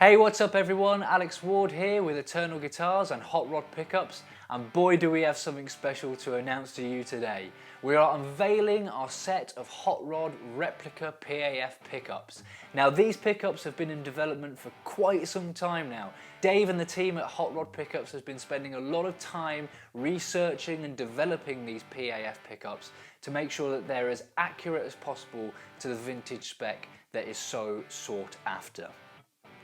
Hey, what's up everyone? Alex Ward here with Eternal Guitars and Hot Rod Pickups, and boy do we have something special to announce to you today. We are unveiling our set of Hot Rod Replica PAF pickups. Now these pickups have been in development for quite some time now. Dave and the team at Hot Rod Pickups has been spending a lot of time researching and developing these PAF pickups to make sure that they're as accurate as possible to the vintage spec that is so sought after.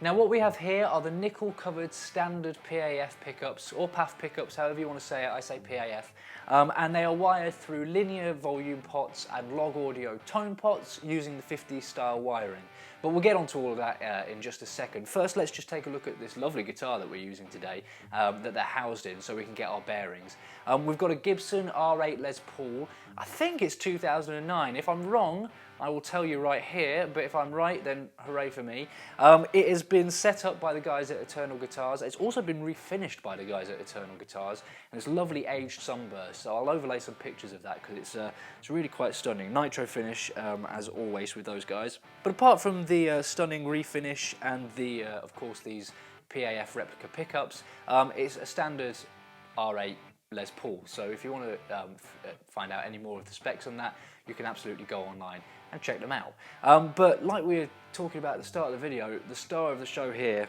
Now what we have here are the nickel covered standard PAF pickups, or PAF pickups, however you want to say it. I say PAF, and they are wired through linear volume pots and log audio tone pots using the 50s style wiring. But we'll get onto all of that in just a second. First, let's just take a look at this lovely guitar that we're using today, that they're housed in, so we can get our bearings. We've got a Gibson R8 Les Paul. I think it's 2009. If I'm wrong, I will tell you right here, but if I'm right, then hooray for me. It has been set up by the guys at Eternal Guitars. It's also been refinished by the guys at Eternal Guitars, and it's lovely aged sunburst. So I'll overlay some pictures of that because it's really quite stunning. Nitro finish, as always with those guys. But apart from the stunning refinish and the, of course, these PAF replica pickups, it's a standard R8 Les Paul. So if you want to find out any more of the specs on that, you can absolutely go online and check them out. But like we were talking about at the start of the video, the star of the show here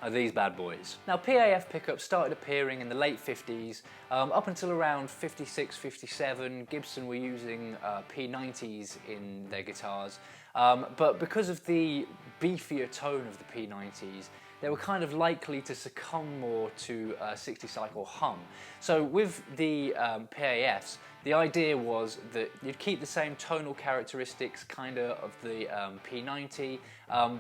are these bad boys. Now PAF pickups started appearing in the late 50s, up until around 56, 57, Gibson were using P90s in their guitars, but because of the beefier tone of the P90s, they were kind of likely to succumb more to 60 cycle hum. So with the PAFs, the idea was that you'd keep the same tonal characteristics kind of the P90,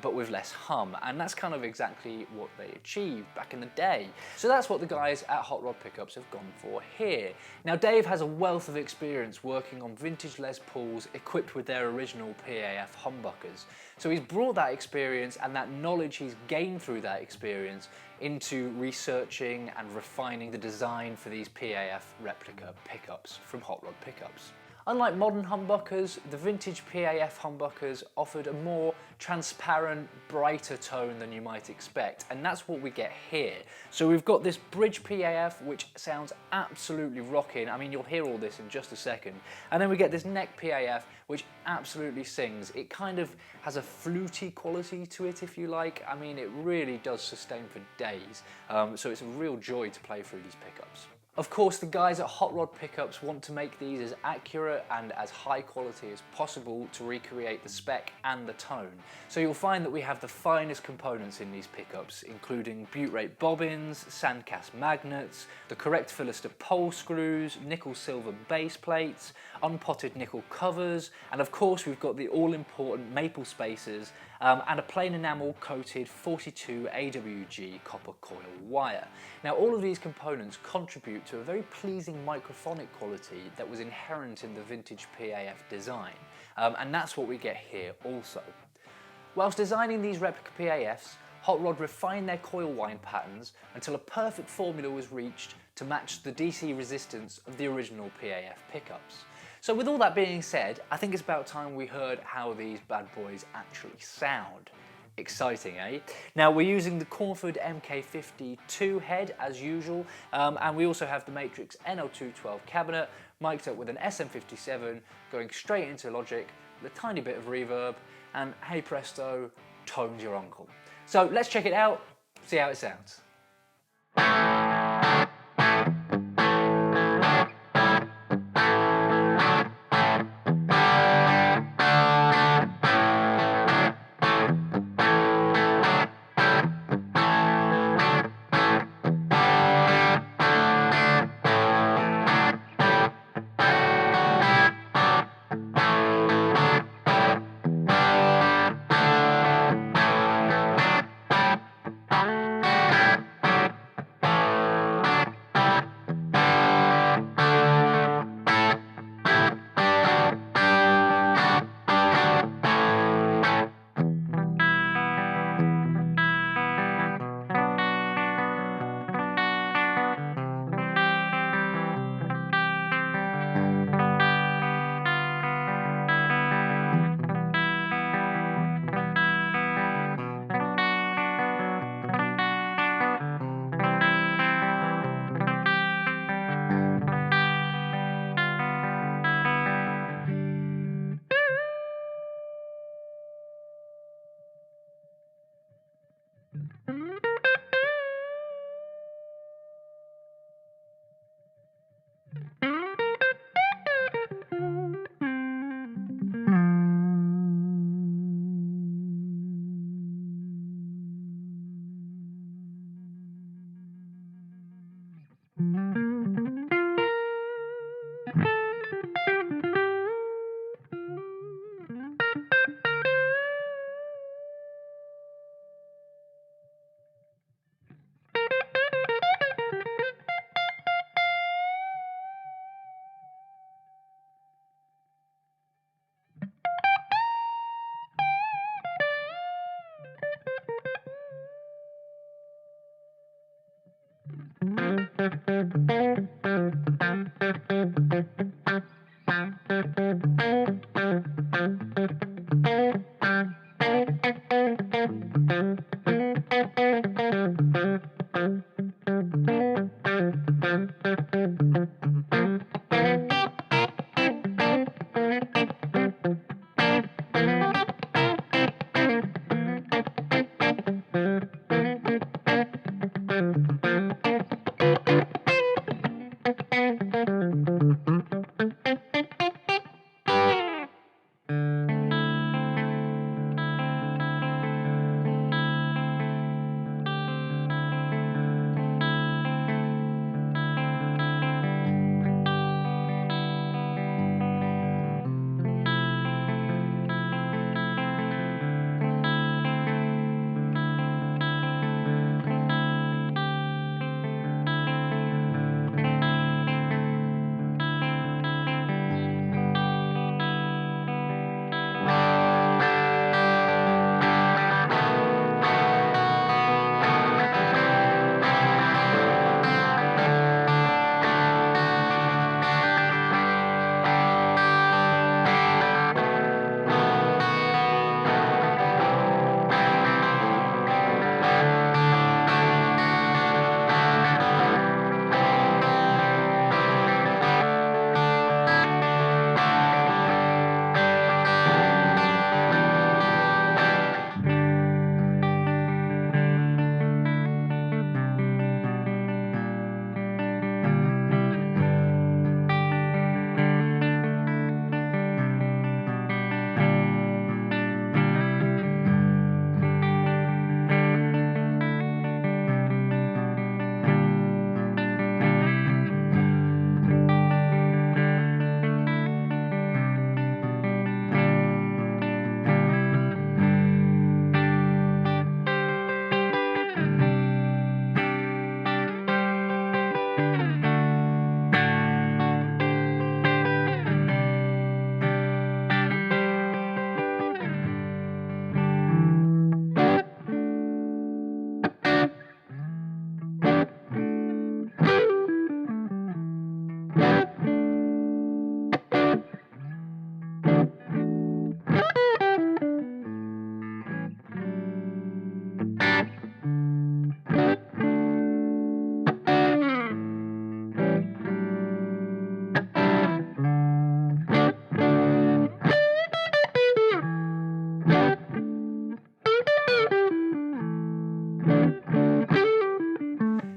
but with less hum, and that's kind of exactly what they achieved back in the day. So that's what the guys at Hot Rod Pickups have gone for here. Now Dave has a wealth of experience working on vintage Les Pauls equipped with their original PAF humbuckers. So he's brought that experience and that knowledge he's gained through that experience into researching and refining the design for these PAF replica pickups from Hot Rod Pickups. Unlike modern humbuckers, the vintage PAF humbuckers offered a more transparent, brighter tone than you might expect, and that's what we get here. So we've got this bridge PAF, which sounds absolutely rocking. I mean, you'll hear all this in just a second. And then we get this neck PAF, which absolutely sings. It kind of has a fluty quality to it, if you like. I mean, it really does sustain for days. So it's a real joy to play through these pickups. Of course, the guys at Hot Rod Pickups want to make these as accurate and as high quality as possible to recreate the spec and the tone. So you'll find that we have the finest components in these pickups, including butte-rate bobbins, sandcast magnets, the correct Philister pole screws, nickel-silver base plates, unpotted nickel covers, and of course we've got the all-important maple spacers and a plain enamel coated 42 AWG copper coil wire. Now all of these components contribute to a very pleasing microphonic quality that was inherent in the vintage PAF design, and that's what we get here also. Whilst designing these replica PAFs, Hot Rod refined their coil wind patterns until a perfect formula was reached to match the DC resistance of the original PAF pickups. So with all that being said, I think it's about time we heard how these bad boys actually sound. Exciting, eh? Now we're using the Cornford MK52 head as usual, and we also have the Matrix NL212 cabinet mic'd up with an SM57 going straight into Logic with a tiny bit of reverb, and hey presto, tone's your uncle. So let's check it out, see how it sounds.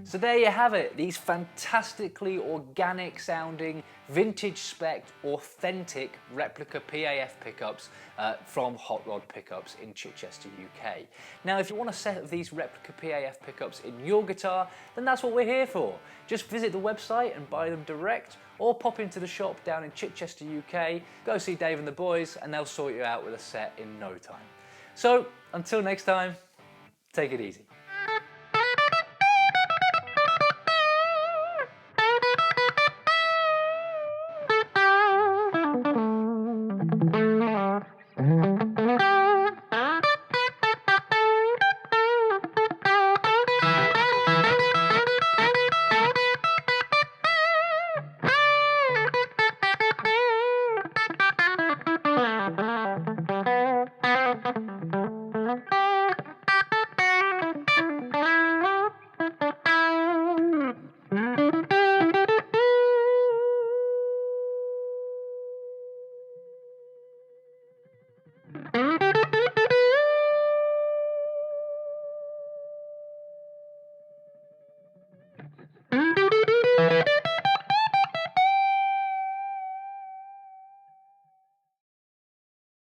So there you have it, these fantastically organic sounding, vintage spec, authentic replica PAF pickups from Hot Rod Pickups in Chichester, UK. Now if you want a set of these replica PAF pickups in your guitar, then that's what we're here for. Just visit the website and buy them direct, or pop into the shop down in Chichester, UK, go see Dave and the boys, and they'll sort you out with a set in no time. So until next time, take it easy.